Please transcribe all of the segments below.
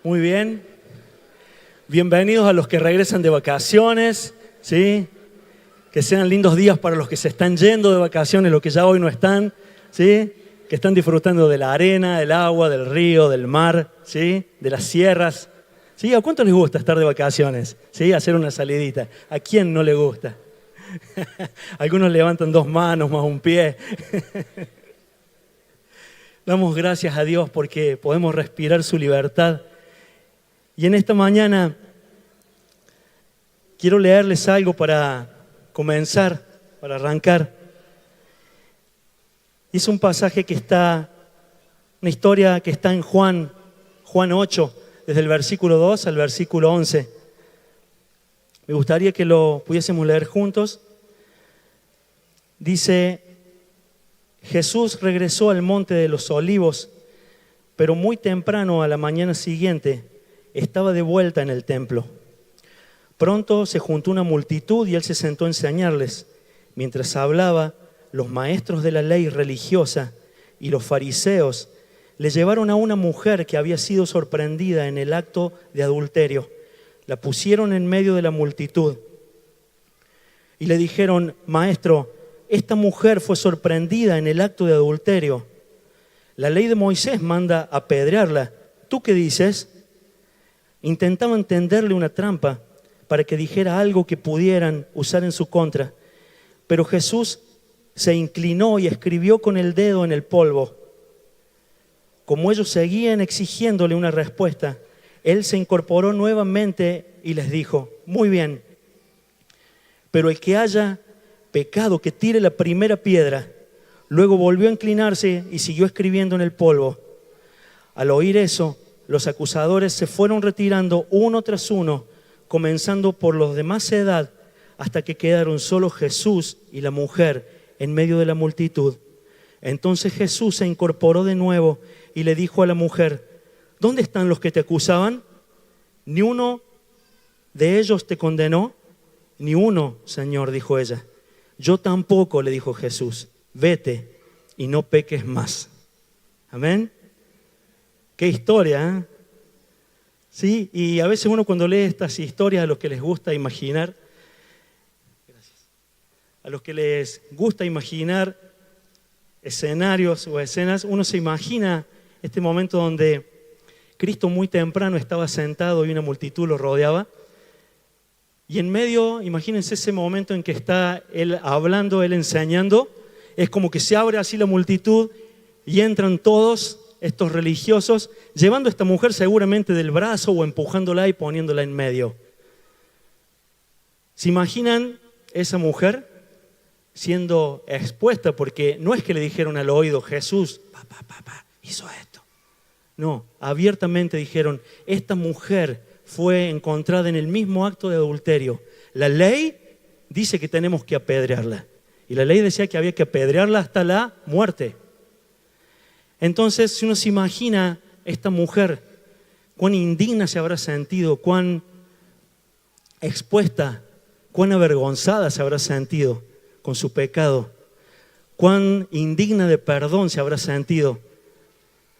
Muy bien. Bienvenidos a los que regresan de vacaciones, ¿sí? Que sean lindos días para los que se están yendo de vacaciones, los que ya hoy no están, ¿sí? Que están disfrutando de la arena, del agua, del río, del mar, ¿sí? De las sierras. ¿Sí? ¿A cuánto les gusta estar de vacaciones? ¿Sí? Hacer una salidita. ¿A quién no le gusta? Algunos levantan 2 manos más un pie. Damos gracias a Dios porque podemos respirar su libertad. Y en esta mañana quiero leerles algo para comenzar, para arrancar. Es un pasaje que está, una historia que está en Juan 8, desde el versículo 2 al versículo 11. Me gustaría que lo pudiésemos leer juntos. Dice: Jesús regresó al monte de los Olivos, pero muy temprano a la mañana siguiente estaba de vuelta en el templo. Pronto se juntó una multitud y él se sentó a enseñarles. Mientras hablaba, los maestros de la ley religiosa y los fariseos le llevaron a una mujer que había sido sorprendida en el acto de adulterio. La pusieron en medio de la multitud y le dijeron: Maestro, esta mujer fue sorprendida en el acto de adulterio. La ley de Moisés manda apedrearla. ¿Tú qué dices? Intentaban tenderle una trampa para que dijera algo que pudieran usar en su contra. Pero Jesús se inclinó y escribió con el dedo en el polvo. Como ellos seguían exigiéndole una respuesta, él se incorporó nuevamente y les dijo: Muy bien, pero el que haya pecado, que tire la primera piedra. Luego volvió a inclinarse y siguió escribiendo en el polvo. Al oír eso, los acusadores se fueron retirando uno tras uno, comenzando por los de más edad, hasta que quedaron solo Jesús y la mujer en medio de la multitud. Entonces Jesús se incorporó de nuevo y le dijo a la mujer: ¿Dónde están los que te acusaban? ¿Ni uno de ellos te condenó? Ni uno, Señor, dijo ella. Yo tampoco, le dijo Jesús. Vete y no peques más. Amén. Qué historia, ¿eh? Sí, y a veces uno cuando lee estas historias, a los que les gusta imaginar, a los que les gusta imaginar escenarios o escenas, uno se imagina este momento donde Cristo muy temprano estaba sentado y una multitud lo rodeaba. Y en medio, imagínense ese momento en que está él hablando, él enseñando, es como que se abre así la multitud y entran todos estos religiosos, llevando a esta mujer seguramente del brazo o empujándola y poniéndola en medio. ¿Se imaginan esa mujer siendo expuesta? Porque no es que le dijeron al oído: Jesús, hizo esto. No, abiertamente dijeron: esta mujer fue encontrada en el mismo acto de adulterio. La ley dice que tenemos que apedrearla. Y la ley decía que había que apedrearla hasta la muerte. Entonces, si uno se imagina esta mujer, cuán indigna se habrá sentido, cuán expuesta, cuán avergonzada se habrá sentido con su pecado, cuán indigna de perdón se habrá sentido.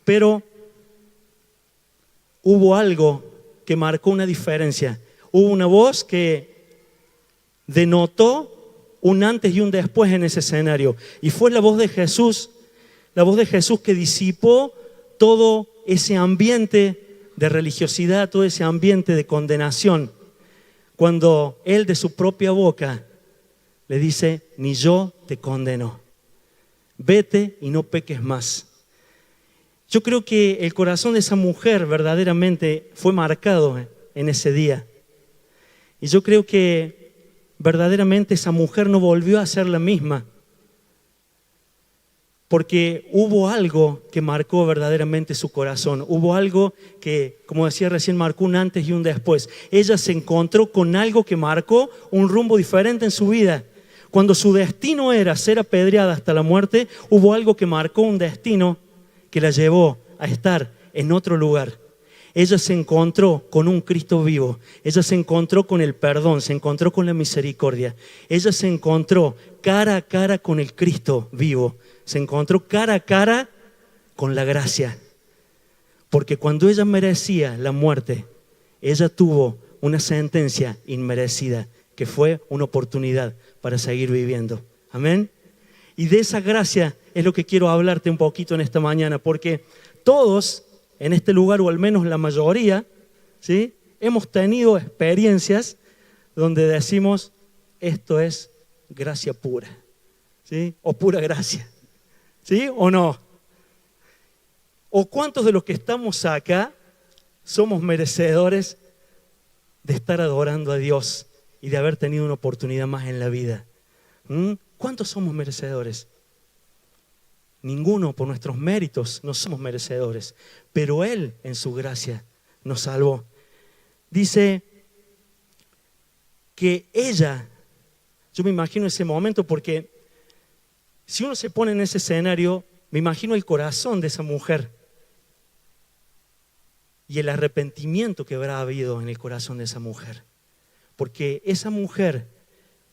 Pero hubo algo que marcó una diferencia. Hubo una voz que denotó un antes y un después en ese escenario. Y fue la voz de Jesús que disipó todo ese ambiente de religiosidad, todo ese ambiente de condenación. Cuando Él de su propia boca le dice: ni yo te condeno. Vete y no peques más. Yo creo que el corazón de esa mujer verdaderamente fue marcado en ese día. Y yo creo que verdaderamente esa mujer no volvió a ser la misma. Porque hubo algo que marcó verdaderamente su corazón. Hubo algo que, como decía recién, marcó un antes y un después. Ella se encontró con algo que marcó un rumbo diferente en su vida. Cuando su destino era ser apedreada hasta la muerte, hubo algo que marcó un destino que la llevó a estar en otro lugar. Ella se encontró con un Cristo vivo. Ella se encontró con el perdón, se encontró con la misericordia. Ella se encontró cara a cara con el Cristo vivo. Se encontró cara a cara con la gracia. Porque cuando ella merecía la muerte, ella tuvo una sentencia inmerecida, que fue una oportunidad para seguir viviendo. Amén. Y de esa gracia es lo que quiero hablarte un poquito en esta mañana, porque todos en este lugar, o al menos la mayoría, ¿sí?, hemos tenido experiencias donde decimos, esto es gracia pura, ¿sí?, o pura gracia, ¿sí?, o no. ¿O cuántos de los que estamos acá somos merecedores de estar adorando a Dios y de haber tenido una oportunidad más en la vida? ¿Cuántos somos merecedores? Ninguno, por nuestros méritos no somos merecedores, pero Él en su gracia nos salvó. Dice que ella, yo me imagino ese momento, porque si uno se pone en ese escenario, me imagino el corazón de esa mujer y el arrepentimiento que habrá habido en el corazón de esa mujer. Porque esa mujer,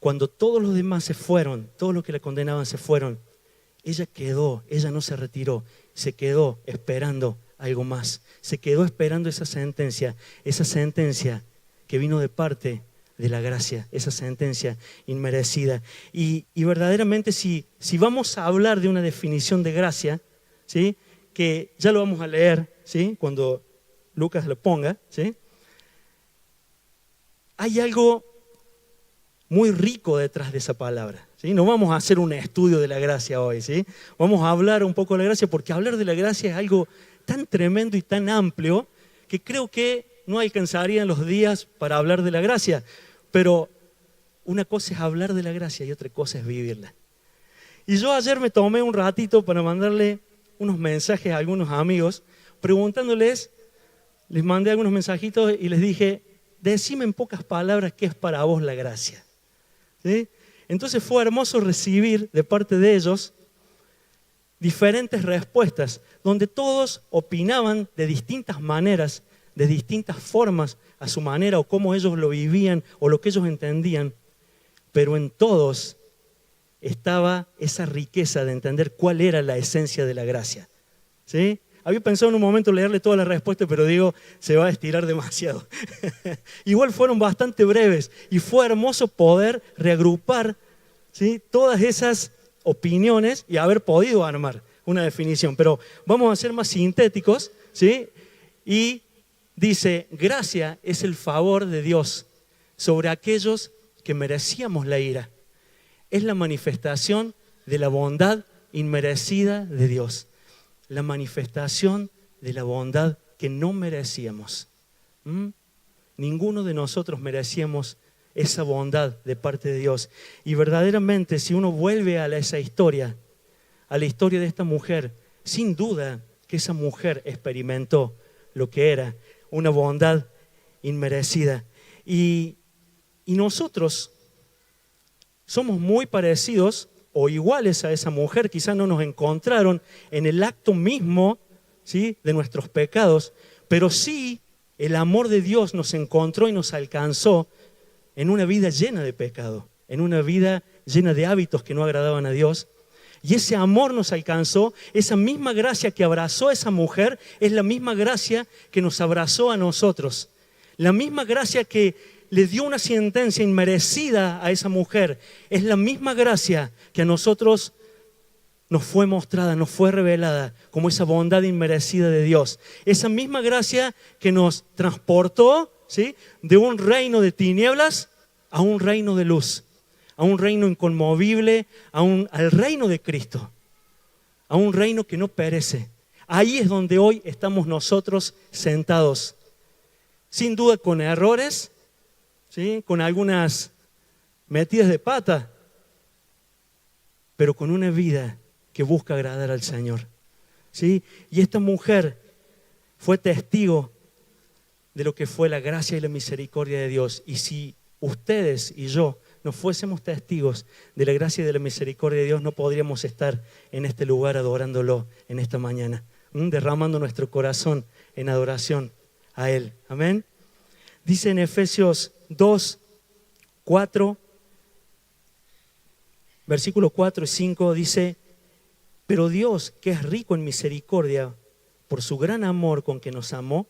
cuando todos los demás se fueron, todos los que la condenaban se fueron, ella quedó, ella no se retiró, se quedó esperando algo más. Se quedó esperando esa sentencia que vino de parte de la gracia, esa sentencia inmerecida. Y verdaderamente si vamos a hablar de una definición de gracia, ¿sí?, que ya lo vamos a leer, ¿sí?, cuando Lucas lo ponga, ¿sí?, hay algo muy rico detrás de esa palabra, ¿sí? No vamos a hacer un estudio de la gracia hoy, ¿sí? Vamos a hablar un poco de la gracia, porque hablar de la gracia es algo tan tremendo y tan amplio que creo que no alcanzarían los días para hablar de la gracia. Pero una cosa es hablar de la gracia y otra cosa es vivirla. Y yo ayer me tomé un ratito para mandarle unos mensajes a algunos amigos, preguntándoles, les mandé algunos mensajitos y les dije, decime en pocas palabras qué es para vos la gracia, ¿sí? Entonces fue hermoso recibir de parte de ellos diferentes respuestas, donde todos opinaban de distintas maneras, de distintas formas, a su manera, o cómo ellos lo vivían, o lo que ellos entendían, pero en todos estaba esa riqueza de entender cuál era la esencia de la gracia, ¿sí? Había pensado en un momento leerle toda la respuesta, pero digo, se va a estirar demasiado. Igual fueron bastante breves y fue hermoso poder reagrupar, ¿sí?, todas esas opiniones y haber podido armar una definición. Pero vamos a ser más sintéticos, ¿sí? Y dice, gracia es el favor de Dios sobre aquellos que merecíamos la ira. Es la manifestación de la bondad inmerecida de Dios. La manifestación de la bondad que no merecíamos. Ninguno de nosotros merecíamos esa bondad de parte de Dios. Y verdaderamente, si uno vuelve a esa historia, a la historia de esta mujer, sin duda que esa mujer experimentó lo que era una bondad inmerecida. Y nosotros somos muy parecidos o iguales a esa mujer. Quizás no nos encontraron en el acto mismo, ¿sí?, de nuestros pecados, pero sí el amor de Dios nos encontró y nos alcanzó en una vida llena de pecado, en una vida llena de hábitos que no agradaban a Dios. Y ese amor nos alcanzó, esa misma gracia que abrazó a esa mujer es la misma gracia que nos abrazó a nosotros. La misma gracia que le dio una sentencia inmerecida a esa mujer es la misma gracia que a nosotros nos fue mostrada, nos fue revelada como esa bondad inmerecida de Dios. Esa misma gracia que nos transportó, ¿sí?, de un reino de tinieblas a un reino de luz, a un reino inconmovible, al reino de Cristo, a un reino que no perece. Ahí es donde hoy estamos nosotros sentados, sin duda con errores, ¿sí?, con algunas metidas de pata, pero con una vida que busca agradar al Señor, ¿sí? Y esta mujer fue testigo de lo que fue la gracia y la misericordia de Dios. Y si ustedes y yo no fuésemos testigos de la gracia y de la misericordia de Dios, no podríamos estar en este lugar adorándolo en esta mañana, derramando nuestro corazón en adoración a Él. Amén. Dice en Efesios 2, 4, versículos 4 y 5, dice, pero Dios, que es rico en misericordia, por su gran amor con que nos amó,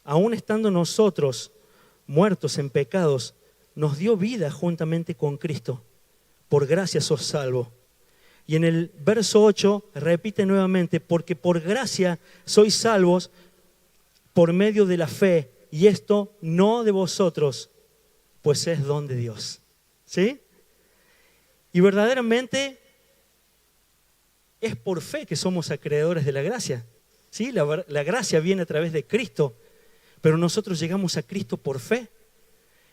aun estando nosotros muertos en pecados, nos dio vida juntamente con Cristo. Por gracia sos salvo. Y en el verso 8 repite nuevamente, porque por gracia sois salvos por medio de la fe, y esto no de vosotros, pues es don de Dios. ¿Sí? Y verdaderamente es por fe que somos acreedores de la gracia. ¿Sí? La gracia viene a través de Cristo, pero nosotros llegamos a Cristo por fe.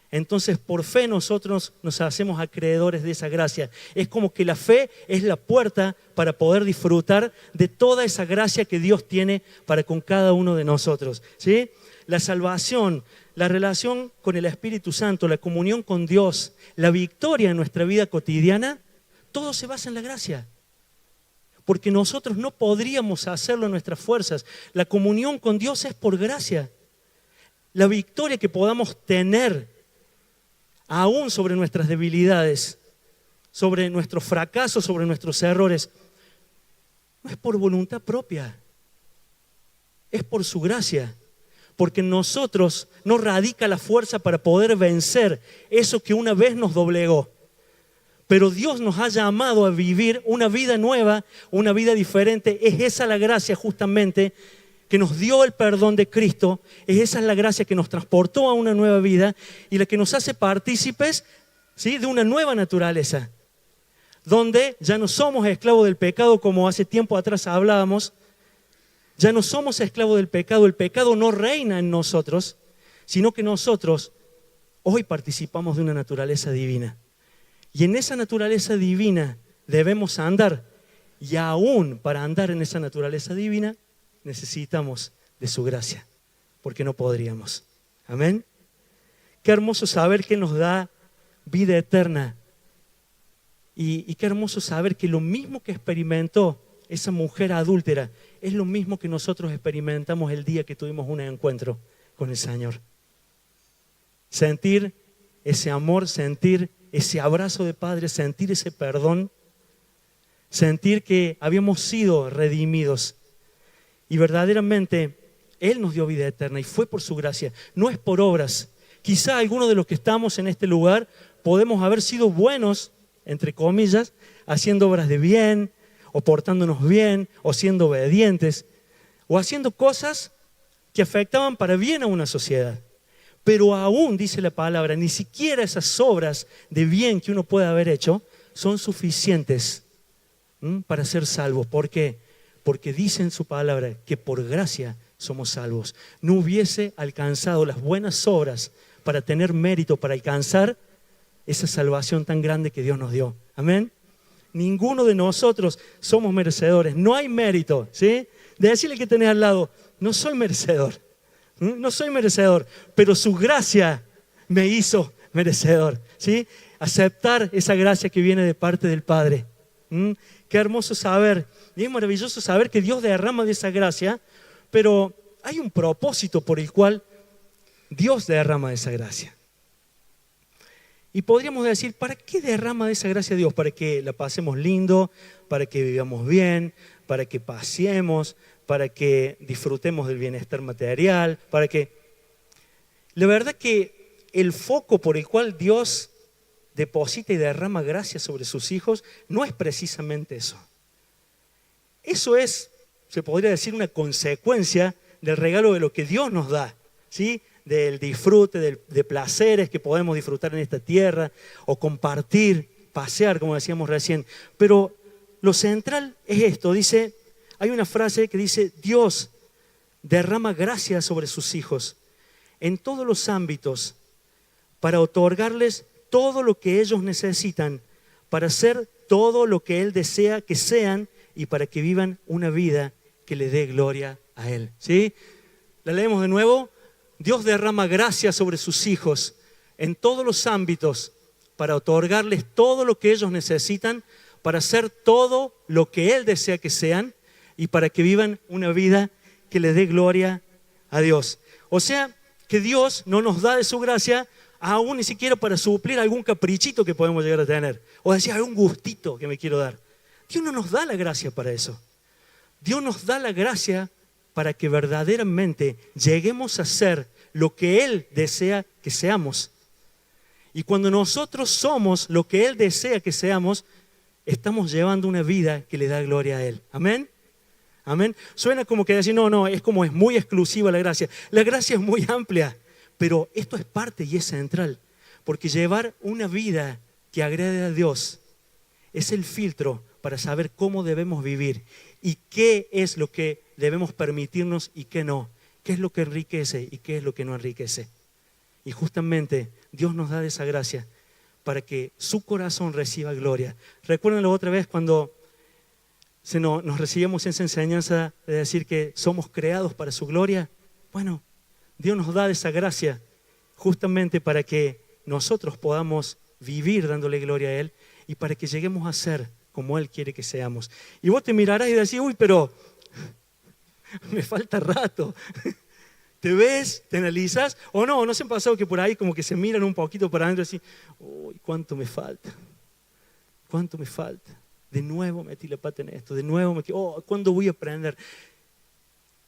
Entonces, por fe nosotros nos hacemos acreedores de esa gracia. Es como que la fe es la puerta para poder disfrutar de toda esa gracia que Dios tiene para con cada uno de nosotros. ¿Sí? La salvación, la relación con el Espíritu Santo, la comunión con Dios, la victoria en nuestra vida cotidiana, todo se basa en la gracia. Porque nosotros no podríamos hacerlo en nuestras fuerzas. La comunión con Dios es por gracia. La victoria que podamos tener aún sobre nuestras debilidades, sobre nuestros fracasos, sobre nuestros errores, no es por voluntad propia, es por su gracia. Porque en nosotros no radica la fuerza para poder vencer eso que una vez nos doblegó. Pero Dios nos ha llamado a vivir una vida nueva, una vida diferente. Es esa la gracia justamente que nos dio el perdón de Cristo. Es esa la gracia que nos transportó a una nueva vida y la que nos hace partícipes, ¿sí?, de una nueva naturaleza. Donde ya no somos esclavos del pecado como hace tiempo atrás hablábamos. Ya no somos esclavos del pecado. El pecado no reina en nosotros, sino que nosotros hoy participamos de una naturaleza divina. Y en esa naturaleza divina debemos andar. Y aún para andar en esa naturaleza divina necesitamos de su gracia, porque no podríamos. Amén. Qué hermoso saber que Él nos da vida eterna. Y qué hermoso saber que lo mismo que experimentó esa mujer adúltera es lo mismo que nosotros experimentamos el día que tuvimos un encuentro con el Señor. Sentir ese amor, sentir ese abrazo de Padre, sentir ese perdón, sentir que habíamos sido redimidos. Y verdaderamente Él nos dio vida eterna y fue por su gracia, no es por obras. Quizá algunos de los que estamos en este lugar podemos haber sido buenos, entre comillas, haciendo obras de bien, o portándonos bien, o siendo obedientes, o haciendo cosas que afectaban para bien a una sociedad. Pero aún, dice la palabra, ni siquiera esas obras de bien que uno puede haber hecho son suficientes para ser salvos. ¿Por qué? Porque dice en su palabra que por gracia somos salvos. No hubiese alcanzado las buenas obras para tener mérito, para alcanzar esa salvación tan grande que Dios nos dio. Amén. Ninguno de nosotros somos merecedores. No hay mérito, ¿sí? De decirle que tenés al lado, no soy merecedor. No soy merecedor, pero su gracia me hizo merecedor, ¿sí? Aceptar esa gracia que viene de parte del Padre. Qué hermoso saber, y es maravilloso saber que Dios derrama de esa gracia, pero hay un propósito por el cual Dios derrama de esa gracia. Y podríamos decir, ¿para qué derrama de esa gracia Dios? Para que la pasemos lindo, para que vivamos bien, para que paseemos, para que disfrutemos del bienestar material, para que... La verdad que el foco por el cual Dios deposita y derrama gracia sobre sus hijos no es precisamente eso. Eso es, se podría decir, una consecuencia del regalo de lo que Dios nos da, ¿sí? Del disfrute, de placeres que podemos disfrutar en esta tierra, o compartir, pasear, como decíamos recién. Pero lo central es esto, dice... Hay una frase que dice, Dios derrama gracia sobre sus hijos en todos los ámbitos para otorgarles todo lo que ellos necesitan para ser todo lo que Él desea que sean y para que vivan una vida que le dé gloria a Él. ¿Sí? La leemos de nuevo. Dios derrama gracia sobre sus hijos en todos los ámbitos para otorgarles todo lo que ellos necesitan para ser todo lo que Él desea que sean y para que vivan una vida que le dé gloria a Dios. O sea, que Dios no nos da de su gracia aún ni siquiera para suplir algún caprichito que podemos llegar a tener. O decir, algún gustito que me quiero dar. Dios no nos da la gracia para eso. Dios nos da la gracia para que verdaderamente lleguemos a ser lo que Él desea que seamos. Y cuando nosotros somos lo que Él desea que seamos, estamos llevando una vida que le da gloria a Él. Amén. Amén. Suena como que decir, no, es como es muy exclusiva la gracia. La gracia es muy amplia, pero esto es parte y es central. Porque llevar una vida que agrade a Dios es el filtro para saber cómo debemos vivir y qué es lo que debemos permitirnos y qué no. Qué es lo que enriquece y qué es lo que no enriquece. Y justamente Dios nos da esa gracia para que su corazón reciba gloria. Recuérdenlo otra vez cuando nos recibimos esa enseñanza de decir que somos creados para su gloria. Bueno, Dios nos da esa gracia justamente para que nosotros podamos vivir dándole gloria a Él y para que lleguemos a ser como Él quiere que seamos. Y vos te mirarás y decís, uy, pero me falta rato. ¿Te ves? ¿Te analizas? ¿O no se han pasado que por ahí como que se miran un poquito para adentro y decís, uy, ¿cuánto me falta? ¿Cuánto me falta? De nuevo metí la pata en esto, de nuevo ¿cuándo voy a aprender?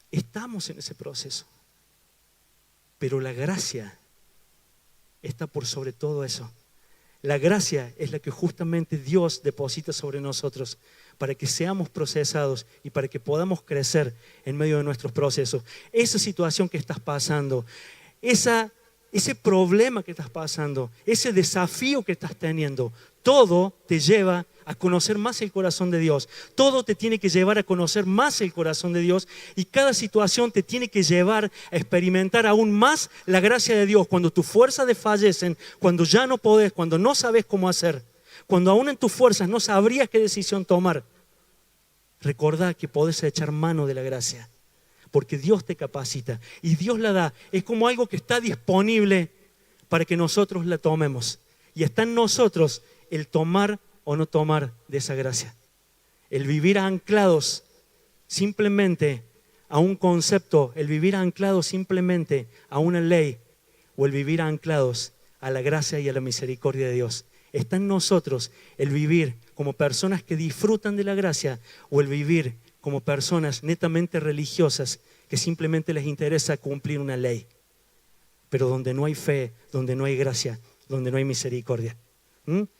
Estamos en ese proceso. Pero la gracia está por sobre todo eso. La gracia es la que justamente Dios deposita sobre nosotros para que seamos procesados y para que podamos crecer en medio de nuestros procesos. Esa situación que estás pasando, ese problema que estás pasando, ese desafío que estás teniendo, todo te lleva a conocer más el corazón de Dios. Todo te tiene que llevar a conocer más el corazón de Dios y cada situación te tiene que llevar a experimentar aún más la gracia de Dios. Cuando tus fuerzas desfallecen, cuando ya no podés, cuando no sabes cómo hacer, cuando aún en tus fuerzas no sabrías qué decisión tomar, recordá que podés echar mano de la gracia, porque Dios te capacita y Dios la da. Es como algo que está disponible para que nosotros la tomemos. Y está en nosotros el tomar o no tomar de esa gracia. El vivir anclados simplemente a un concepto, el vivir anclados simplemente a una ley, o el vivir anclados a la gracia y a la misericordia de Dios. Está en nosotros el vivir como personas que disfrutan de la gracia, o el vivir como personas netamente religiosas que simplemente les interesa cumplir una ley, pero donde no hay fe, donde no hay gracia, donde no hay misericordia.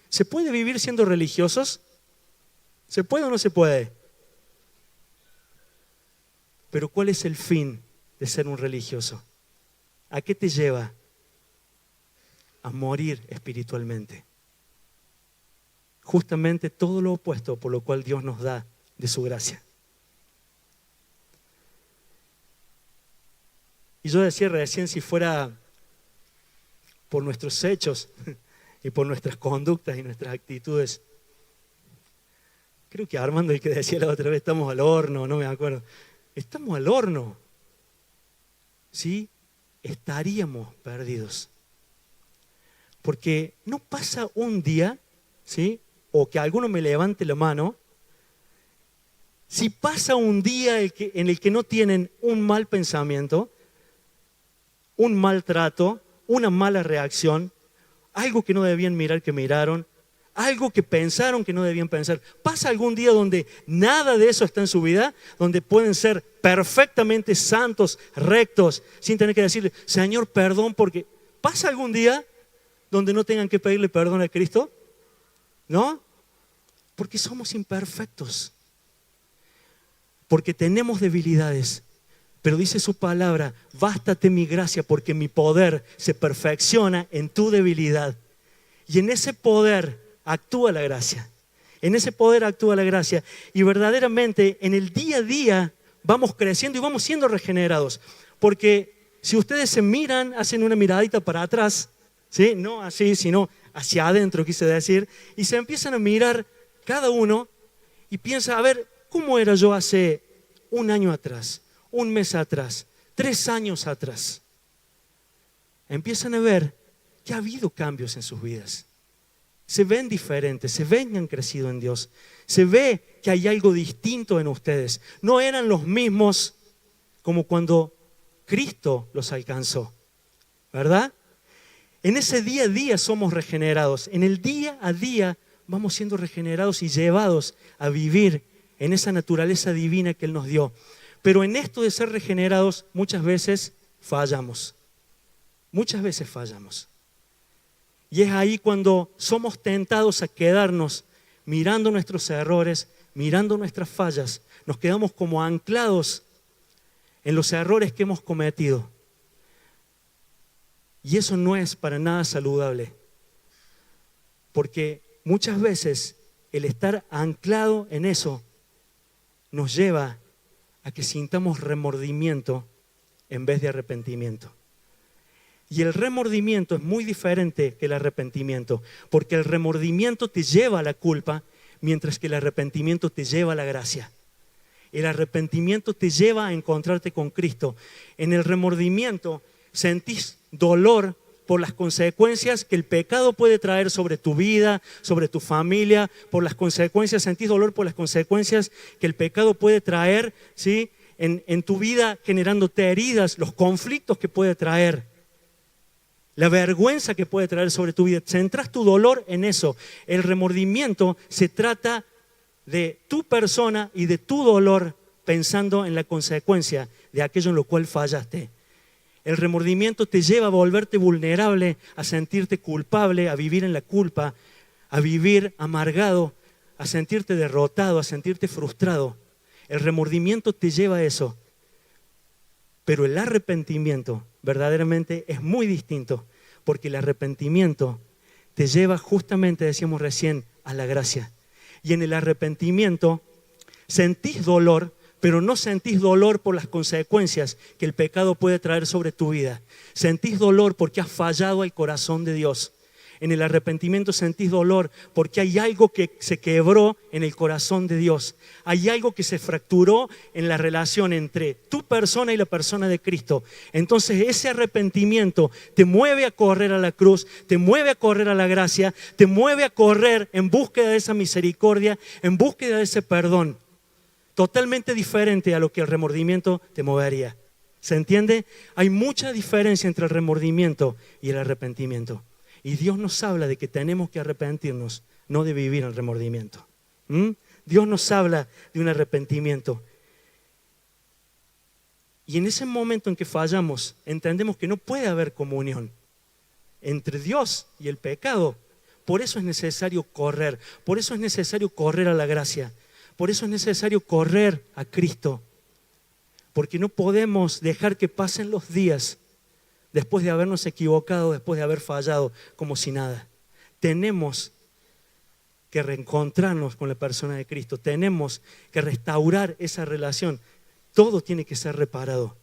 ¿Se puede vivir siendo religiosos? ¿Se puede o no se puede? Pero ¿cuál es el fin de ser un religioso? ¿A qué te lleva? A morir espiritualmente. Justamente todo lo opuesto por lo cual Dios nos da de su gracia. Y yo decía recién, si fuera por nuestros hechos y por nuestras conductas y nuestras actitudes, creo que Armando, el que decía la otra vez, estamos al horno, no me acuerdo. Estamos al horno. ¿Sí? Estaríamos perdidos. Porque no pasa un día, ¿sí?, o que alguno me levante la mano, si pasa un día en el que no tienen un mal pensamiento, un mal trato, una mala reacción, algo que no debían mirar que miraron, algo que pensaron que no debían pensar. ¿Pasa algún día donde nada de eso está en su vida? Donde pueden ser perfectamente santos, rectos, sin tener que decirle, Señor, perdón, porque... ¿Pasa algún día donde no tengan que pedirle perdón a Cristo? ¿No? Porque somos imperfectos. Porque tenemos debilidades. Pero dice su palabra, bástate mi gracia porque mi poder se perfecciona en tu debilidad. Y en ese poder actúa la gracia. En ese poder actúa la gracia. Y verdaderamente en el día a día vamos creciendo y vamos siendo regenerados. Porque si ustedes se miran, hacen una miradita para atrás, ¿sí? No así, sino hacia adentro, quise decir. Y se empiezan a mirar cada uno y piensa, a ver, ¿cómo era yo hace un año atrás? Un mes atrás, 3 años atrás. Empiezan a ver que ha habido cambios en sus vidas. Se ven diferentes, se ven que han crecido en Dios. Se ve que hay algo distinto en ustedes. No eran los mismos como cuando Cristo los alcanzó, ¿verdad? En ese día a día somos regenerados. En el día a día vamos siendo regenerados y llevados a vivir en esa naturaleza divina que Él nos dio. Pero en esto de ser regenerados muchas veces fallamos. Muchas veces fallamos. Y es ahí cuando somos tentados a quedarnos mirando nuestros errores, mirando nuestras fallas. Nos quedamos como anclados en los errores que hemos cometido. Y eso no es para nada saludable. Porque muchas veces el estar anclado en eso nos lleva a que sintamos remordimiento en vez de arrepentimiento. Y el remordimiento es muy diferente que el arrepentimiento, porque el remordimiento te lleva a la culpa, mientras que el arrepentimiento te lleva a la gracia. El arrepentimiento te lleva a encontrarte con Cristo. En el remordimiento sentís dolor por las consecuencias que el pecado puede traer sobre tu vida, sobre tu familia, sentís dolor por las consecuencias que el pecado puede traer, ¿sí?, en tu vida, generándote heridas, los conflictos que puede traer, la vergüenza que puede traer sobre tu vida. Centras tu dolor en eso. El remordimiento se trata de tu persona y de tu dolor, pensando en la consecuencia de aquello en lo cual fallaste. El remordimiento te lleva a volverte vulnerable, a sentirte culpable, a vivir en la culpa, a vivir amargado, a sentirte derrotado, a sentirte frustrado. El remordimiento te lleva a eso. Pero el arrepentimiento verdaderamente es muy distinto, porque el arrepentimiento te lleva justamente, decíamos recién, a la gracia. Y en el arrepentimiento sentís dolor, pero no sentís dolor por las consecuencias que el pecado puede traer sobre tu vida. Sentís dolor porque has fallado al corazón de Dios. En el arrepentimiento sentís dolor porque hay algo que se quebró en el corazón de Dios. Hay algo que se fracturó en la relación entre tu persona y la persona de Cristo. Entonces ese arrepentimiento te mueve a correr a la cruz, te mueve a correr a la gracia, te mueve a correr en búsqueda de esa misericordia, en búsqueda de ese perdón. Totalmente diferente a lo que el remordimiento te movería. ¿Se entiende? Hay mucha diferencia entre el remordimiento y el arrepentimiento. Y Dios nos habla de que tenemos que arrepentirnos, no de vivir en remordimiento. Dios nos habla de un arrepentimiento. Y en ese momento en que fallamos, entendemos que no puede haber comunión entre Dios y el pecado. Por eso es necesario correr, por eso es necesario correr a la gracia. Por eso es necesario correr a Cristo, porque no podemos dejar que pasen los días después de habernos equivocado, después de haber fallado, como si nada. Tenemos que reencontrarnos con la persona de Cristo, tenemos que restaurar esa relación. Todo tiene que ser reparado.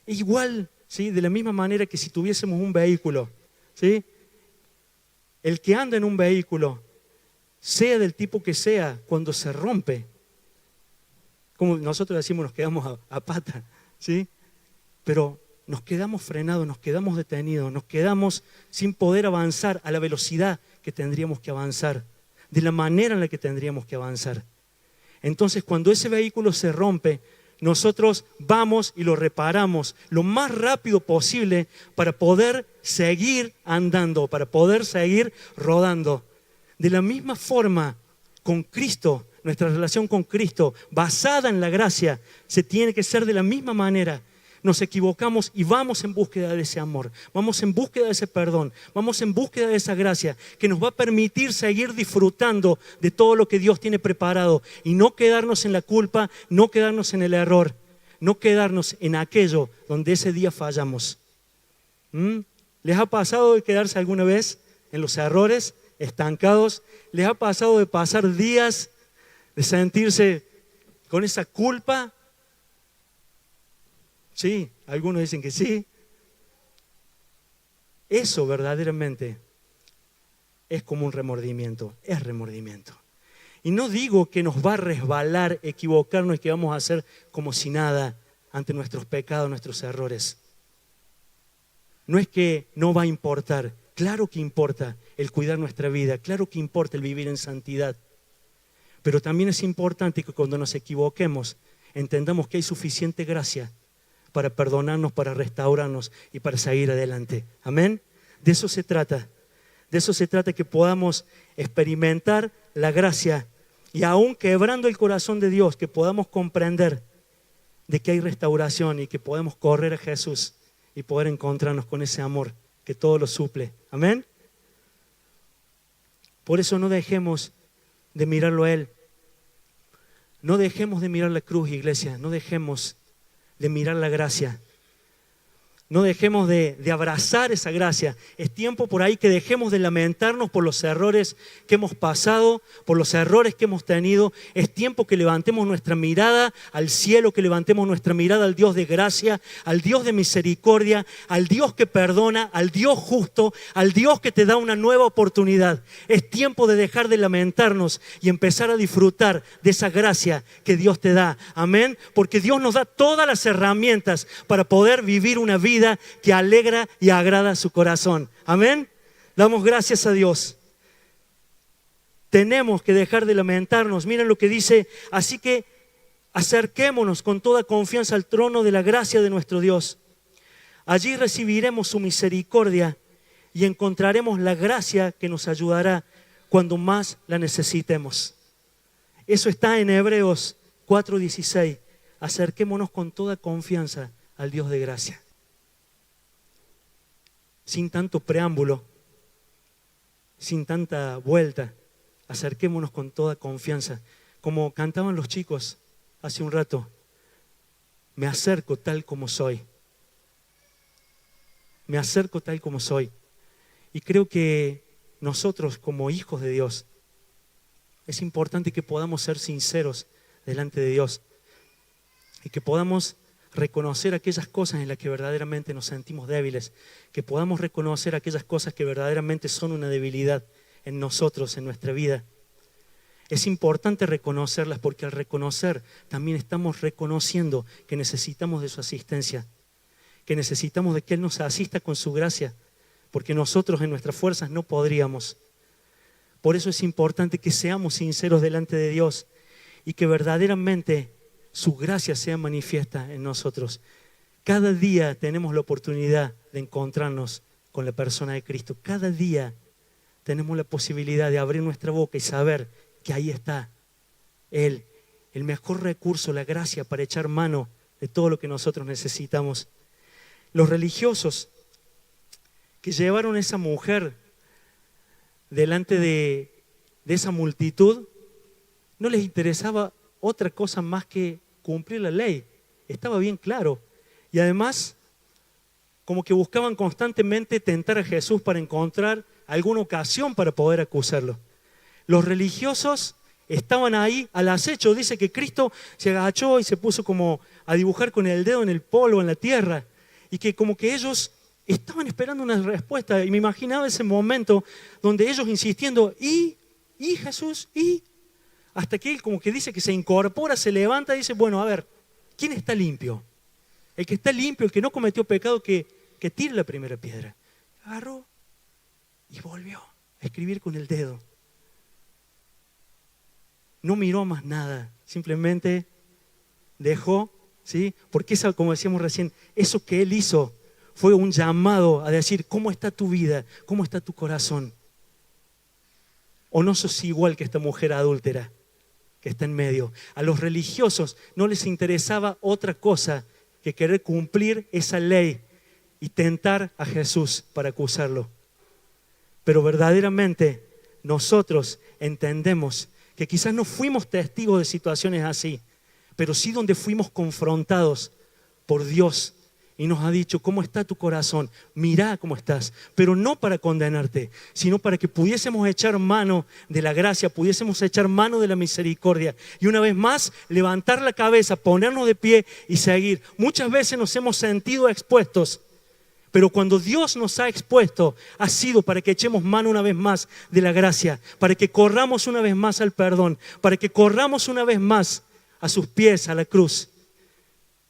Igual, ¿sí?, de la misma manera que si tuviésemos un vehículo, ¿sí?, el que anda en un vehículo, sea del tipo que sea, cuando se rompe, como nosotros decimos, nos quedamos a pata, ¿sí? Pero nos quedamos frenados, nos quedamos detenidos, nos quedamos sin poder avanzar a la velocidad que tendríamos que avanzar, de la manera en la que tendríamos que avanzar. Entonces, cuando ese vehículo se rompe, nosotros vamos y lo reparamos lo más rápido posible para poder seguir andando, para poder seguir rodando. De la misma forma, con Cristo, nuestra relación con Cristo, basada en la gracia, se tiene que ser de la misma manera. Nos equivocamos y vamos en búsqueda de ese amor, vamos en búsqueda de ese perdón, vamos en búsqueda de esa gracia que nos va a permitir seguir disfrutando de todo lo que Dios tiene preparado y no quedarnos en la culpa, no quedarnos en el error, no quedarnos en aquello donde ese día fallamos. ¿Les ha pasado de quedarse alguna vez en los errores, estancados? ¿Les ha pasado de pasar días, de sentirse con esa culpa? Sí, algunos dicen que sí. Eso verdaderamente es como un remordimiento, es remordimiento. Y no digo que nos va a resbalar, equivocarnos y que vamos a hacer como si nada ante nuestros pecados, nuestros errores. No es que no va a importar, claro que importa el cuidar nuestra vida, claro que importa el vivir en santidad. Pero también es importante que cuando nos equivoquemos entendamos que hay suficiente gracia para perdonarnos, para restaurarnos y para seguir adelante. Amén. De eso se trata. De eso se trata, que podamos experimentar la gracia y aún quebrando el corazón de Dios, que podamos comprender de que hay restauración y que podemos correr a Jesús y poder encontrarnos con ese amor que todo lo suple. Amén. Por eso no dejemos de mirarlo a Él. No dejemos de mirar la cruz, iglesia. No dejemos de mirar la gracia. No dejemos de abrazar esa gracia. Es tiempo por ahí que dejemos de lamentarnos por los errores que hemos pasado, por los errores que hemos tenido. Es tiempo que levantemos nuestra mirada al cielo, que levantemos nuestra mirada al Dios de gracia, al Dios de misericordia, al Dios que perdona, al Dios justo, al Dios que te da una nueva oportunidad. Es tiempo de dejar de lamentarnos y empezar a disfrutar de esa gracia que Dios te da. Amén. Porque Dios nos da todas las herramientas para poder vivir una vida que alegra y agrada su corazón. Amén. Damos gracias a Dios. Tenemos que dejar de lamentarnos. Miren lo que dice: así que acerquémonos con toda confianza al trono de la gracia de nuestro Dios. Allí recibiremos su misericordia y encontraremos la gracia que nos ayudará cuando más la necesitemos. Eso está en Hebreos 4:16. Acerquémonos con toda confianza al Dios de gracia. Sin tanto preámbulo, sin tanta vuelta, acerquémonos con toda confianza. Como cantaban los chicos hace un rato: me acerco tal como soy. Me acerco tal como soy. Y creo que nosotros, como hijos de Dios, es importante que podamos ser sinceros delante de Dios y que podamos reconocer aquellas cosas en las que verdaderamente nos sentimos débiles, que podamos reconocer aquellas cosas que verdaderamente son una debilidad en nosotros, en nuestra vida. Es importante reconocerlas, porque al reconocer también estamos reconociendo que necesitamos de su asistencia, que necesitamos de que Él nos asista con su gracia, porque nosotros en nuestras fuerzas no podríamos. Por eso es importante que seamos sinceros delante de Dios y que verdaderamente su gracia sea manifiesta en nosotros. Cada día tenemos la oportunidad de encontrarnos con la persona de Cristo. Cada día tenemos la posibilidad de abrir nuestra boca y saber que ahí está Él, el mejor recurso, la gracia para echar mano de todo lo que nosotros necesitamos. Los religiosos que llevaron a esa mujer delante de esa multitud, no les interesaba otra cosa más que cumplir la ley. Estaba bien claro. Y además, como que buscaban constantemente tentar a Jesús para encontrar alguna ocasión para poder acusarlo. Los religiosos estaban ahí al acecho. Dice que Cristo se agachó y se puso como a dibujar con el dedo en el polvo, en la tierra. Y que como que ellos estaban esperando una respuesta. Y me imaginaba ese momento donde ellos insistiendo: ¿y Jesús? ¿y? Hasta que Él como que dice que se incorpora, se levanta y dice: bueno, a ver, ¿quién está limpio? El que está limpio, el que no cometió pecado, que tire la primera piedra. Agarró y volvió a escribir con el dedo. No miró más nada, simplemente dejó, ¿sí? Porque eso, como decíamos recién, eso que Él hizo fue un llamado a decir: ¿cómo está tu vida? ¿Cómo está tu corazón? ¿O no sos igual que esta mujer adúltera que está en medio? A los religiosos no les interesaba otra cosa que querer cumplir esa ley y tentar a Jesús para acusarlo. Pero verdaderamente nosotros entendemos que quizás no fuimos testigos de situaciones así, pero sí donde fuimos confrontados por Dios y nos ha dicho: ¿cómo está tu corazón? Mirá cómo estás. Pero no para condenarte, sino para que pudiésemos echar mano de la gracia, pudiésemos echar mano de la misericordia. Y una vez más, levantar la cabeza, ponernos de pie y seguir. Muchas veces nos hemos sentido expuestos, pero cuando Dios nos ha expuesto, ha sido para que echemos mano una vez más de la gracia, para que corramos una vez más al perdón, para que corramos una vez más a sus pies, a la cruz.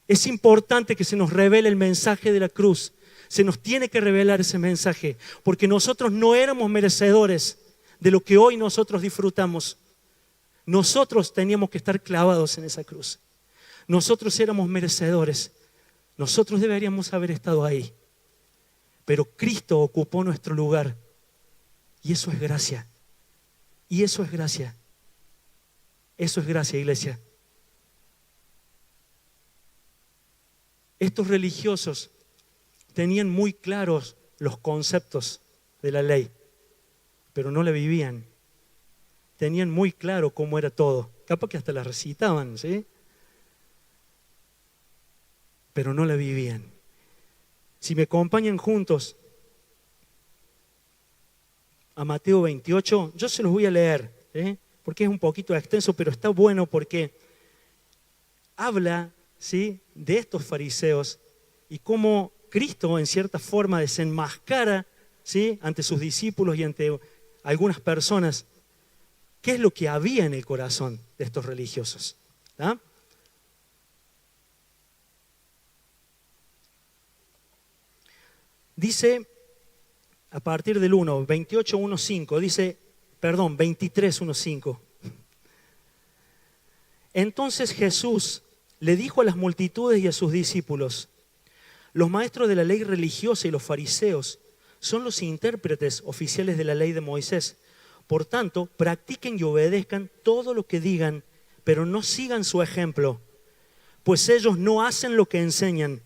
Es importante que se nos revele el mensaje de la cruz. Se nos tiene que revelar ese mensaje, porque nosotros no éramos merecedores de lo que hoy nosotros disfrutamos. Nosotros teníamos que estar clavados en esa cruz. Nosotros éramos merecedores. Nosotros deberíamos haber estado ahí. Pero Cristo ocupó nuestro lugar. Y eso es gracia. Y eso es gracia. Eso es gracia, iglesia. Estos religiosos tenían muy claros los conceptos de la ley, pero no la vivían. Tenían muy claro cómo era todo. Capaz que hasta la recitaban, ¿sí? Pero no la vivían. Si me acompañan juntos a Mateo 28, yo se los voy a leer, ¿sí? Porque es un poquito extenso, pero está bueno porque habla, ¿sí?, de estos fariseos y cómo Cristo en cierta forma desenmascara, ¿sí?, ante sus discípulos y ante algunas personas qué es lo que había en el corazón de estos religiosos. ¿Ah? Dice, a partir del 23:1-5, entonces Jesús le dijo a las multitudes y a sus discípulos: los maestros de la ley religiosa y los fariseos son los intérpretes oficiales de la ley de Moisés. Por tanto, practiquen y obedezcan todo lo que digan, pero no sigan su ejemplo, pues ellos no hacen lo que enseñan.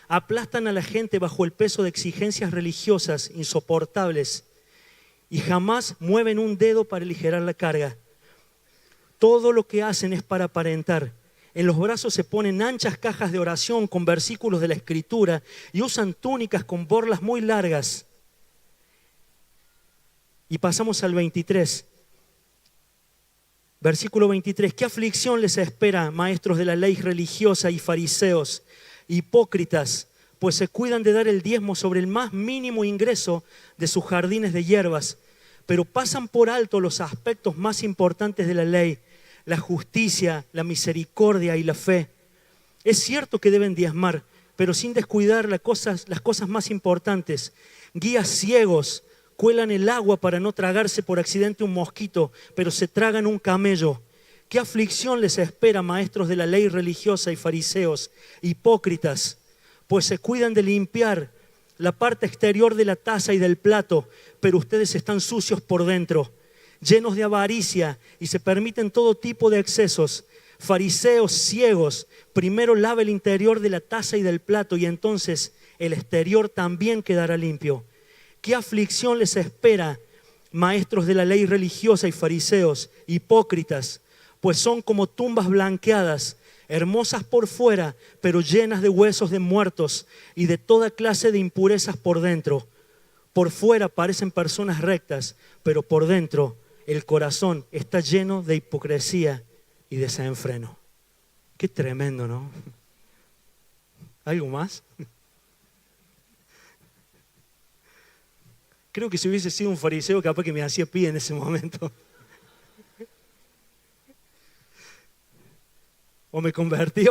Aplastan a la gente bajo el peso de exigencias religiosas insoportables y jamás mueven un dedo para aligerar la carga. Todo lo que hacen es para aparentar. En los brazos se ponen anchas cajas de oración con versículos de la Escritura y usan túnicas con borlas muy largas. Y pasamos al 23. Versículo 23. ¿Qué aflicción les espera, maestros de la ley religiosa y fariseos, hipócritas, pues se cuidan de dar el diezmo sobre el más mínimo ingreso de sus jardines de hierbas, pero pasan por alto los aspectos más importantes de la ley: la justicia, la misericordia y la fe? Es cierto que deben diezmar, pero sin descuidar las cosas más importantes. Guías ciegos cuelan el agua para no tragarse por accidente un mosquito, pero se tragan un camello. ¿Qué aflicción les espera, maestros de la ley religiosa y fariseos, hipócritas? Pues se cuidan de limpiar la parte exterior de la taza y del plato, pero ustedes están sucios por dentro, llenos de avaricia y se permiten todo tipo de excesos. Fariseos ciegos, primero lava el interior de la taza y del plato y entonces el exterior también quedará limpio. ¿Qué aflicción les espera, maestros de la ley religiosa y fariseos, hipócritas? Pues son como tumbas blanqueadas, hermosas por fuera, pero llenas de huesos de muertos y de toda clase de impurezas por dentro. Por fuera parecen personas rectas, pero por dentro el corazón está lleno de hipocresía y desenfreno. Qué tremendo, ¿no? ¿Algo más? Creo que si hubiese sido un fariseo, capaz que me hacía pie en ese momento. O me convertía.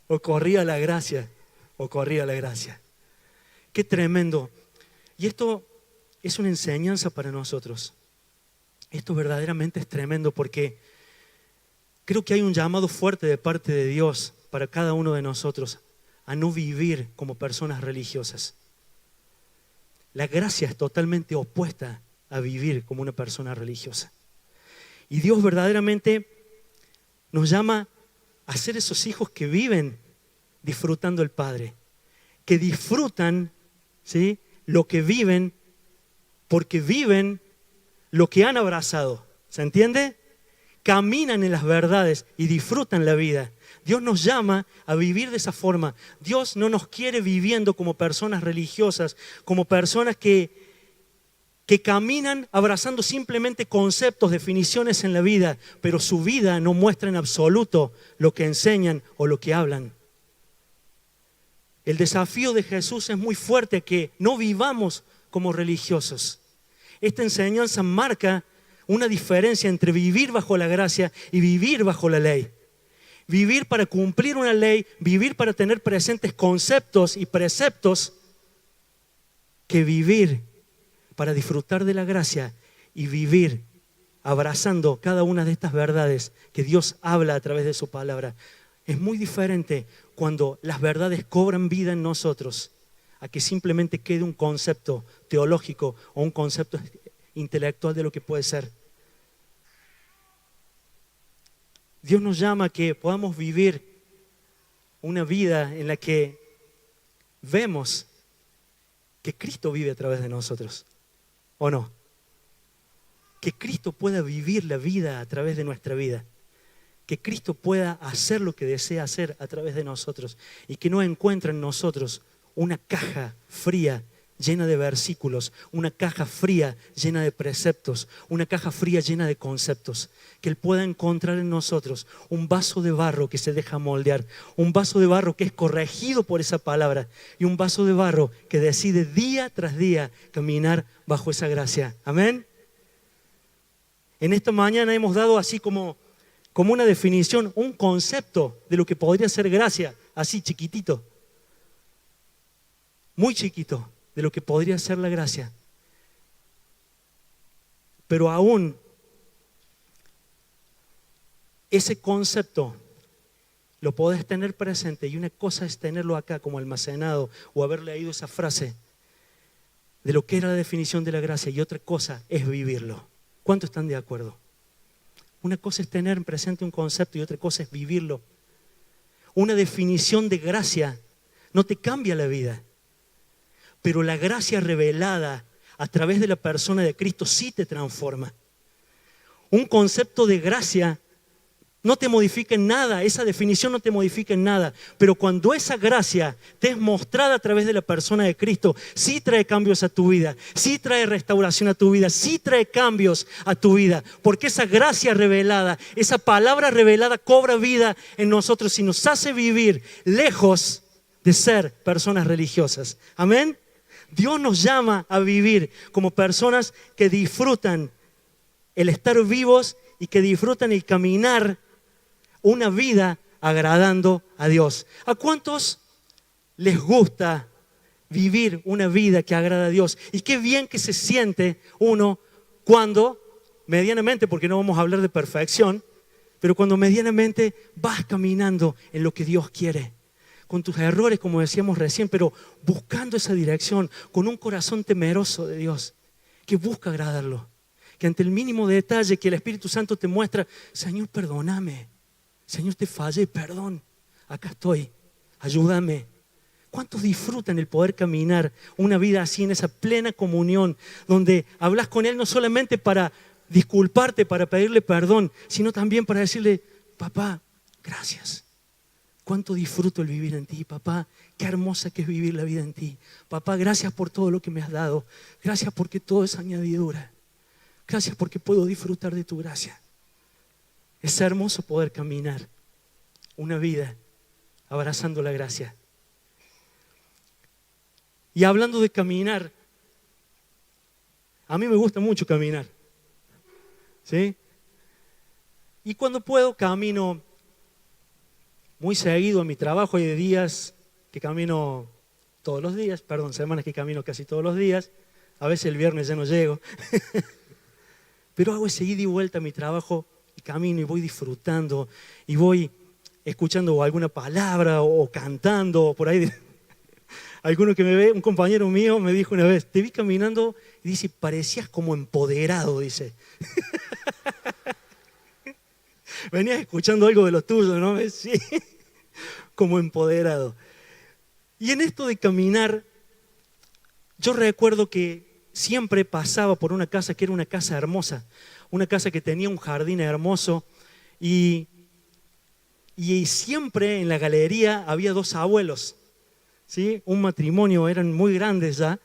O corría a la gracia. Qué tremendo. Y esto es una enseñanza para nosotros. Esto verdaderamente es tremendo porque creo que hay un llamado fuerte de parte de Dios para cada uno de nosotros a no vivir como personas religiosas. La gracia es totalmente opuesta a vivir como una persona religiosa. Y Dios verdaderamente nos llama a ser esos hijos que viven disfrutando el Padre, que disfrutan, ¿sí?, lo que viven porque viven lo que han abrazado. ¿Se entiende? Caminan en las verdades y disfrutan la vida. Dios nos llama a vivir de esa forma. Dios no nos quiere viviendo como personas religiosas, como personas que caminan abrazando simplemente conceptos, definiciones en la vida, pero su vida no muestra en absoluto lo que enseñan o lo que hablan. El desafío de Jesús es muy fuerte, que no vivamos como religiosos. Esta enseñanza marca una diferencia entre vivir bajo la gracia y vivir bajo la ley. Vivir para cumplir una ley, vivir para tener presentes conceptos y preceptos, que vivir para disfrutar de la gracia y vivir abrazando cada una de estas verdades que Dios habla a través de su palabra. Es muy diferente cuando las verdades cobran vida en nosotros a que simplemente quede un concepto teológico o un concepto intelectual de lo que puede ser. Dios nos llama a que podamos vivir una vida en la que vemos que Cristo vive a través de nosotros, ¿o no? Que Cristo pueda vivir la vida a través de nuestra vida. Que Cristo pueda hacer lo que desea hacer a través de nosotros y que no encuentre en nosotros una caja fría llena de versículos, una caja fría llena de preceptos, una caja fría llena de conceptos. Que Él pueda encontrar en nosotros un vaso de barro que se deja moldear, un vaso de barro que es corregido por esa palabra y un vaso de barro que decide día tras día caminar bajo esa gracia. Amén. En esta mañana hemos dado así como una definición, un concepto de lo que podría ser gracia, así chiquitito, muy chiquito, de lo que podría ser la gracia. Pero aún ese concepto lo podés tener presente y una cosa es tenerlo acá como almacenado o haber leído esa frase de lo que era la definición de la gracia y otra cosa es vivirlo. ¿Cuántos están de acuerdo? Una cosa es tener presente un concepto y otra cosa es vivirlo. Una definición de gracia no te cambia la vida, pero la gracia revelada a través de la persona de Cristo sí te transforma. Un concepto de gracia no te modifica en nada, esa definición no te modifica en nada, pero cuando esa gracia te es mostrada a través de la persona de Cristo, sí trae cambios a tu vida, sí trae restauración a tu vida, sí trae cambios a tu vida, porque esa gracia revelada, esa palabra revelada cobra vida en nosotros y nos hace vivir lejos de ser personas religiosas. Amén. Dios nos llama a vivir como personas que disfrutan el estar vivos y que disfrutan el caminar una vida agradando a Dios. ¿A cuántos les gusta vivir una vida que agrada a Dios? Y qué bien que se siente uno cuando medianamente, porque no vamos a hablar de perfección, pero cuando medianamente vas caminando en lo que Dios quiere. Con tus errores, como decíamos recién, pero buscando esa dirección, con un corazón temeroso de Dios, que busca agradarlo. Que ante el mínimo detalle que el Espíritu Santo te muestra, Señor, perdóname. Señor, te fallé, perdón. Acá estoy, ayúdame. ¿Cuántos disfrutan el poder caminar una vida así en esa plena comunión, donde hablas con Él no solamente para disculparte, para pedirle perdón, sino también para decirle, papá, gracias. Cuánto disfruto el vivir en ti, papá. Qué hermosa que es vivir la vida en ti. Papá, gracias por todo lo que me has dado. Gracias porque todo es añadidura. Gracias porque puedo disfrutar de tu gracia. Es hermoso poder caminar una vida abrazando la gracia. Y hablando de caminar, a mí me gusta mucho caminar. ¿Sí? Y cuando puedo camino muy seguido a mi trabajo. Hay días que camino todos los días, semanas que camino casi todos los días. A veces el viernes ya no llego. Pero hago ese ida y vuelta a mi trabajo y camino y voy disfrutando y voy escuchando alguna palabra o cantando por ahí. Alguno que me ve, un compañero mío me dijo una vez, te vi caminando y dice, parecías como empoderado, dice. Venías escuchando algo de lo tuyo, ¿no? Sí, como empoderado. Y en esto de caminar, yo recuerdo que siempre pasaba por una casa que era una casa hermosa, una casa que tenía un jardín hermoso y siempre en la galería había dos abuelos, ¿sí? Un matrimonio, eran muy grandes ya,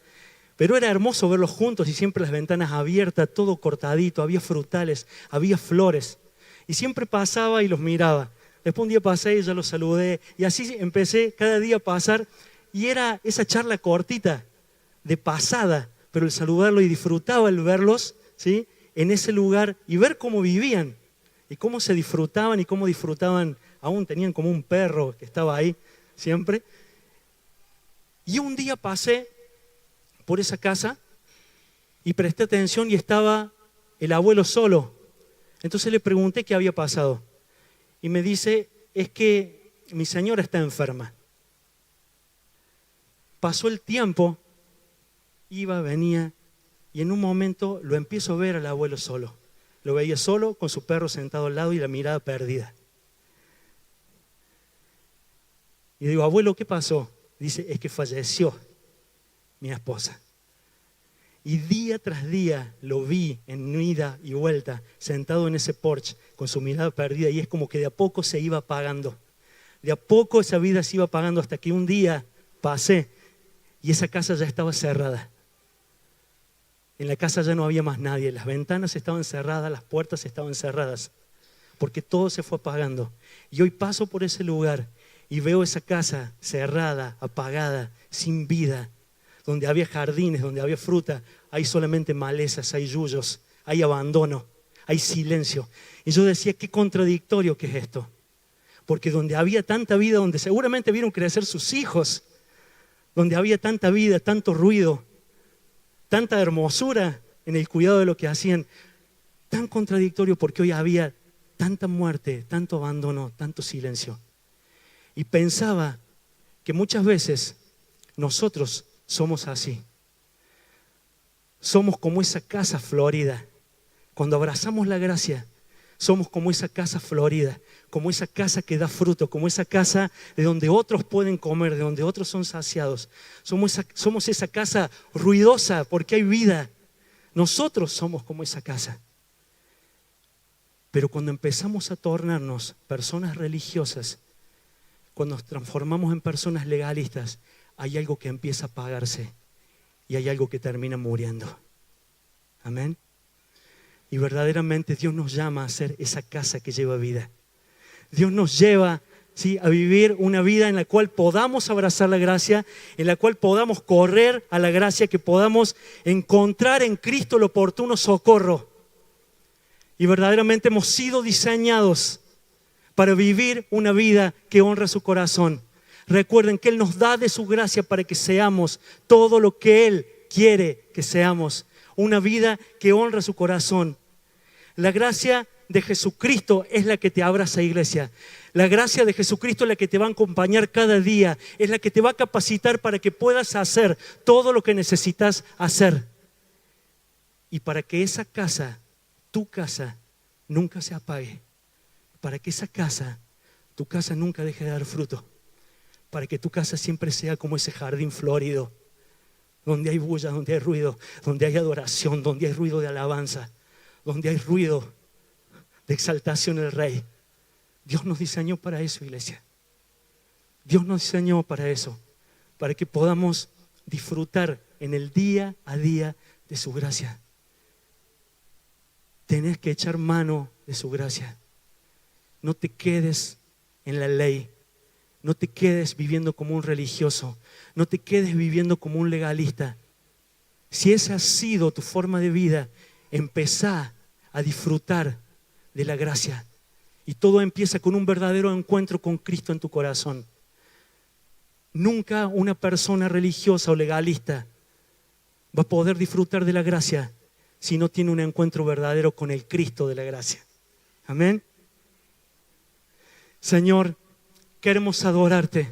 pero era hermoso verlos juntos y siempre las ventanas abiertas, todo cortadito, había frutales, había flores. Y siempre pasaba y los miraba. Después un día pasé y ya los saludé. Y así empecé cada día a pasar. Y era esa charla cortita, de pasada, pero el saludarlo y disfrutaba el verlos, ¿sí? En ese lugar y ver cómo vivían. Y cómo se disfrutaban y cómo disfrutaban. Aún tenían como un perro que estaba ahí siempre. Y un día pasé por esa casa y presté atención y estaba el abuelo solo. Entonces le pregunté qué había pasado. Y me dice, es que mi señora está enferma. Pasó el tiempo, iba, venía, y en un momento lo empiezo a ver al abuelo solo. Lo veía solo, con su perro sentado al lado y la mirada perdida. Y digo, abuelo, ¿qué pasó? Dice, es que falleció mi esposa. Y día tras día lo vi en ida y vuelta, sentado en ese porche, con su mirada perdida, y es como que de a poco se iba apagando. De a poco esa vida se iba apagando hasta que un día pasé y esa casa ya estaba cerrada. En la casa ya no había más nadie, las ventanas estaban cerradas, las puertas estaban cerradas, porque todo se fue apagando. Y hoy paso por ese lugar y veo esa casa cerrada, apagada, sin vida, donde había jardines, donde había fruta, hay solamente malezas, hay yuyos, hay abandono, hay silencio. Y yo decía, qué contradictorio que es esto. Porque donde había tanta vida, donde seguramente vieron crecer sus hijos, donde había tanta vida, tanto ruido, tanta hermosura en el cuidado de lo que hacían, tan contradictorio porque hoy había tanta muerte, tanto abandono, tanto silencio. Y pensaba que muchas veces nosotros somos así. Somos como esa casa florida. Cuando abrazamos la gracia, somos como esa casa florida, como esa casa que da fruto, como esa casa de donde otros pueden comer, de donde otros son saciados. Somos esa casa ruidosa porque hay vida. Nosotros somos como esa casa. Pero cuando empezamos a tornarnos personas religiosas, cuando nos transformamos en personas legalistas, hay algo que empieza a apagarse y hay algo que termina muriendo. Amén. Y verdaderamente Dios nos llama a ser esa casa que lleva vida. Dios nos lleva, ¿sí?, a vivir una vida en la cual podamos abrazar la gracia, en la cual podamos correr a la gracia, que podamos encontrar en Cristo el oportuno socorro. Y verdaderamente hemos sido diseñados para vivir una vida que honra su corazón. Recuerden que Él nos da de su gracia para que seamos todo lo que Él quiere que seamos. Una vida que honra su corazón. La gracia de Jesucristo es la que te abraza, iglesia. La gracia de Jesucristo es la que te va a acompañar cada día. Es la que te va a capacitar para que puedas hacer todo lo que necesitas hacer. Y para que esa casa, tu casa, nunca se apague. Para que esa casa, tu casa nunca deje de dar fruto. Para que tu casa siempre sea como ese jardín florido, donde hay bulla, donde hay ruido, donde hay adoración, donde hay ruido de alabanza, donde hay ruido de exaltación al Rey. Dios nos diseñó para eso, iglesia. Dios nos diseñó para eso, para que podamos disfrutar en el día a día de su gracia. Tenés que echar mano de su gracia. No te quedes en la ley. No te quedes viviendo como un religioso. No te quedes viviendo como un legalista. Si esa ha sido tu forma de vida, empezá a disfrutar de la gracia. Y todo empieza con un verdadero encuentro con Cristo en tu corazón. Nunca una persona religiosa o legalista va a poder disfrutar de la gracia si no tiene un encuentro verdadero con el Cristo de la gracia. Amén. Señor, queremos adorarte.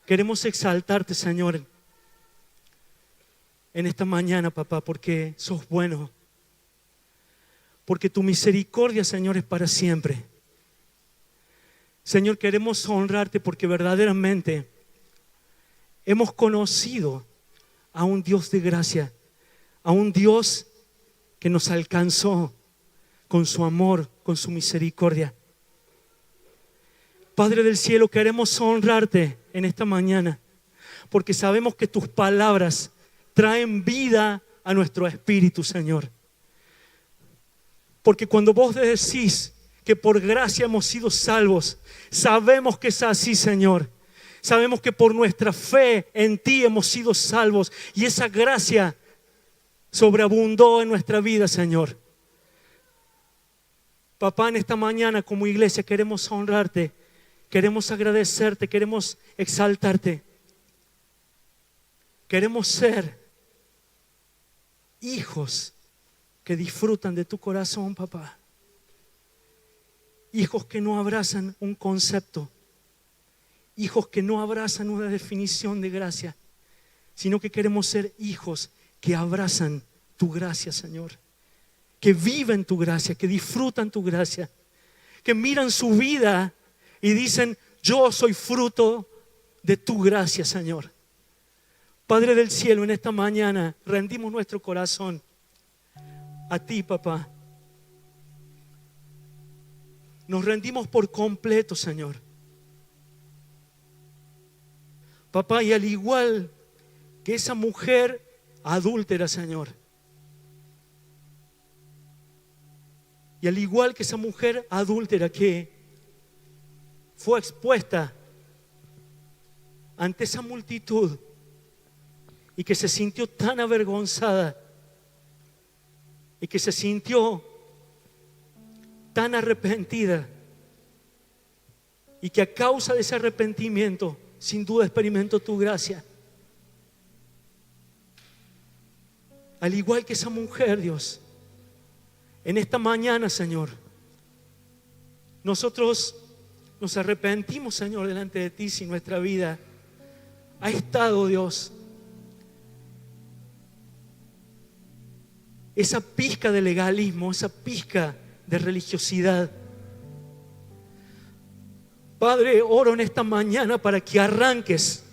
Queremos exaltarte, Señor, en esta mañana, papá, porque sos bueno. Porque tu misericordia, Señor, es para siempre. Señor, queremos honrarte porque verdaderamente hemos conocido a un Dios de gracia, a un Dios que nos alcanzó con su amor, con su misericordia. Padre del cielo, queremos honrarte en esta mañana porque sabemos que tus palabras traen vida a nuestro espíritu, Señor. Porque cuando vos decís que por gracia hemos sido salvos, sabemos que es así, Señor. Sabemos que por nuestra fe en ti hemos sido salvos y esa gracia sobreabundó en nuestra vida, Señor. Papá, en esta mañana como iglesia queremos honrarte. Queremos agradecerte, queremos exaltarte. Queremos ser hijos que disfrutan de tu corazón, papá. Hijos que no abrazan un concepto. Hijos que no abrazan una definición de gracia, sino que queremos ser hijos que abrazan tu gracia, Señor. Que viven tu gracia, que disfrutan tu gracia. Que miran su vida y dicen, Yo soy fruto de tu gracia, Señor. Padre del cielo, en esta mañana rendimos nuestro corazón a ti, papá. Nos rendimos por completo, Señor. Papá, y al igual que esa mujer adúltera, Señor, y al igual que esa mujer adúltera que fue expuesta ante esa multitud y que se sintió tan avergonzada y que se sintió tan arrepentida y que a causa de ese arrepentimiento sin duda experimentó tu gracia. Al igual que esa mujer, Dios, en esta mañana, Señor, nosotros nos arrepentimos, Señor, delante de ti si nuestra vida ha estado, Dios, esa pizca de legalismo, esa pizca de religiosidad. Padre, oro en esta mañana para que arranques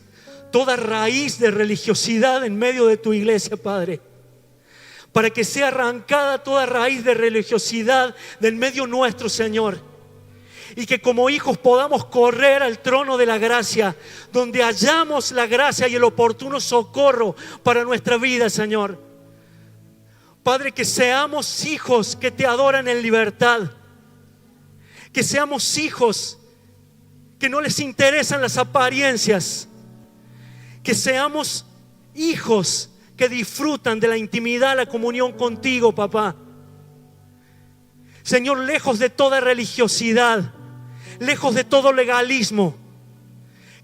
toda raíz de religiosidad en medio de tu iglesia, Padre. Para que sea arrancada toda raíz de religiosidad del medio nuestro, Señor. Y que como hijos podamos correr al trono de la gracia, donde hallamos la gracia y el oportuno socorro para nuestra vida, Señor. Padre, que seamos hijos que te adoran en libertad. Que seamos hijos que no les interesan las apariencias. Que seamos hijos que disfrutan de la intimidad, la comunión contigo, papá. Señor, lejos de toda religiosidad, lejos de todo legalismo,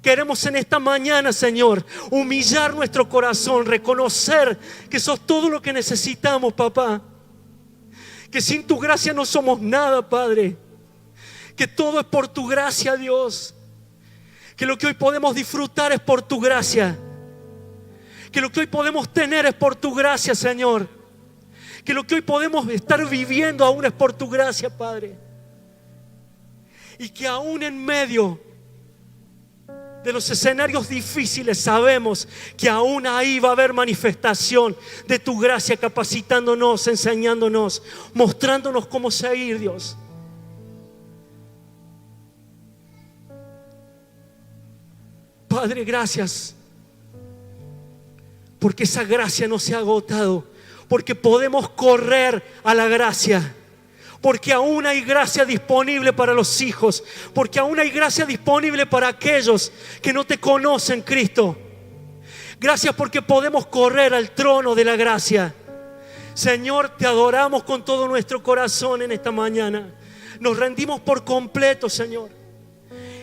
queremos en esta mañana, Señor, humillar nuestro corazón, reconocer que sos todo lo que necesitamos, papá. Que sin tu gracia no somos nada, Padre. Que todo es por tu gracia, Dios. Que lo que hoy podemos disfrutar es por tu gracia. Que lo que hoy podemos tener es por tu gracia, Señor. Que lo que hoy podemos estar viviendo aún es por tu gracia, Padre. Y que aún en medio de los escenarios difíciles sabemos que aún ahí va a haber manifestación de tu gracia, capacitándonos, enseñándonos, mostrándonos cómo seguir, Dios. Padre, gracias, porque esa gracia no se ha agotado, porque podemos correr a la gracia, porque aún hay gracia disponible para los hijos, porque aún hay gracia disponible para aquellos que no te conocen, Cristo. Gracias porque podemos correr al trono de la gracia. Señor, te adoramos con todo nuestro corazón en esta mañana. Nos rendimos por completo, Señor,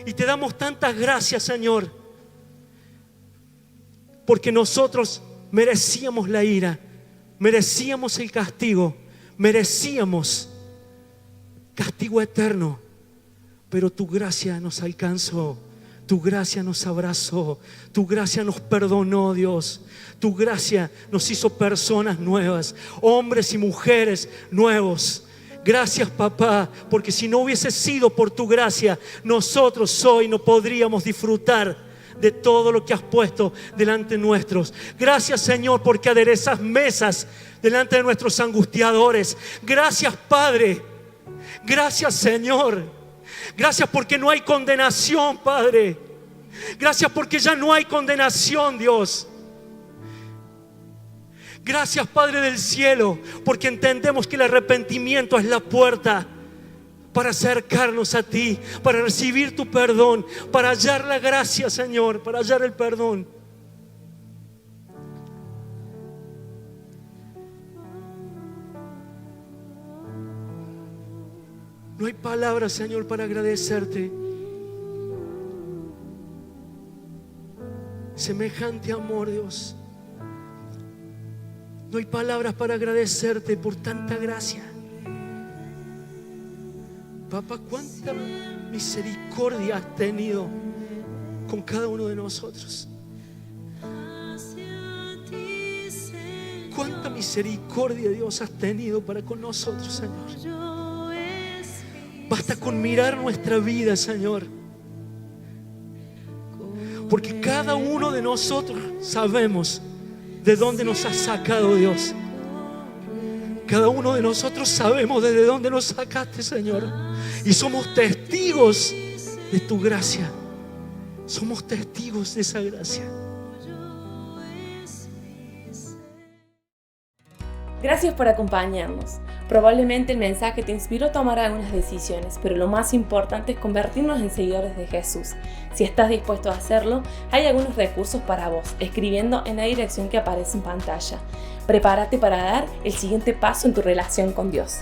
y te damos tantas gracias, Señor, porque nosotros merecíamos la ira, merecíamos el castigo, merecíamos castigo eterno, pero tu gracia nos alcanzó, tu gracia nos abrazó, tu gracia nos perdonó, Dios. Tu gracia nos hizo personas nuevas, hombres y mujeres nuevos. Gracias, papá, porque si no hubiese sido por tu gracia, nosotros hoy no podríamos disfrutar de todo lo que has puesto delante nuestros. Gracias, Señor, porque aderezas mesas delante de nuestros angustiadores. Gracias, Padre. Gracias, Señor. Gracias porque no hay condenación, Padre. Gracias porque ya no hay condenación, Dios. Gracias, Padre del cielo, porque entendemos que el arrepentimiento es la puerta para acercarnos a ti, para recibir tu perdón, para hallar la gracia, Señor, para hallar el perdón. No hay palabras, Señor, para agradecerte. Semejante amor, Dios. No hay palabras para agradecerte por tanta gracia. Papá, cuánta misericordia has tenido con cada uno de nosotros. Cuánta misericordia, Dios, has tenido para con nosotros, Señor. Basta con mirar nuestra vida, Señor, cada uno de nosotros sabemos de dónde nos ha sacado Dios. Cada uno de nosotros sabemos desde dónde nos sacaste, Señor. Y somos testigos de tu gracia. Somos testigos de esa gracia. Gracias por acompañarnos. Probablemente el mensaje te inspiró a tomar algunas decisiones, pero lo más importante es convertirnos en seguidores de Jesús. Si estás dispuesto a hacerlo, hay algunos recursos para vos, escribiendo en la dirección que aparece en pantalla. Prepárate para dar el siguiente paso en tu relación con Dios.